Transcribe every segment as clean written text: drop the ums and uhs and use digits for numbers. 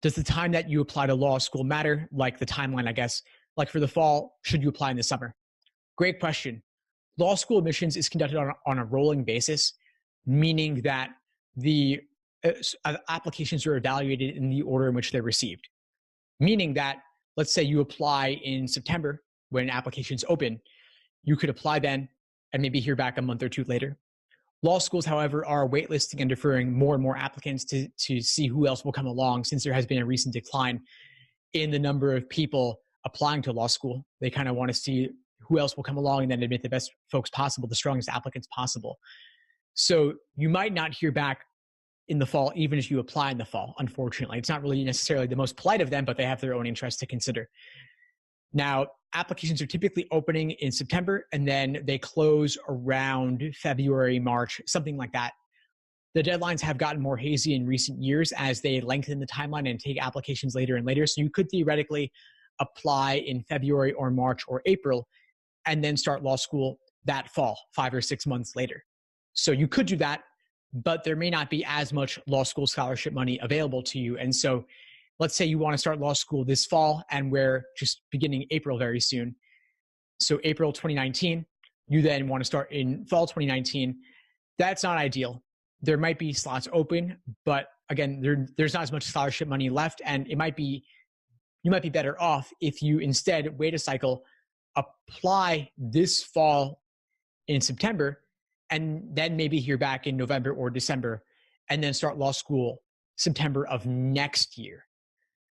Does the time that you apply to law school matter? Like the timeline, I guess. Like for the fall, should you apply in the summer? Great question. Law school admissions is conducted on a rolling basis, meaning that the applications are evaluated in the order in which they're received. Meaning that, let's say you apply in September when applications open, you could apply then and maybe hear back a month or two later. Law schools, however, are waitlisting and deferring more and more applicants to see who else will come along, since there has been a recent decline in the number of people applying to law school. They kind of want to see who else will come along and then admit the best folks possible, the strongest applicants possible. So you might not hear back in the fall, even if you apply in the fall, unfortunately. It's not really necessarily the most polite of them, but they have their own interests to consider. Now, applications are typically opening in September, and then they close around February, March, something like that. The deadlines have gotten more hazy in recent years as they lengthen the timeline and take applications later and later. So you could theoretically apply in February or March or April and then start law school that fall, 5 or 6 months later. So you could do that, but there may not be as much law school scholarship money available to you. And so let's say you want to start law school this fall and we're just beginning April very soon. So April 2019, you then want to start in fall 2019. That's not ideal. There might be slots open, but again, there's not as much scholarship money left. And you might be better off if you instead wait a cycle, apply this fall in September, and then maybe hear back in November or December, and then start law school September of next year.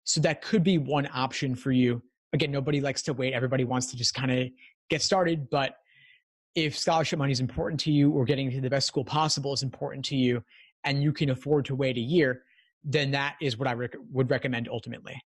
So that could be one option for you. Again, nobody likes to wait. Everybody wants to just kind of get started. But if scholarship money is important to you, or getting to the best school possible is important to you, and you can afford to wait a year, then that is what I would recommend ultimately.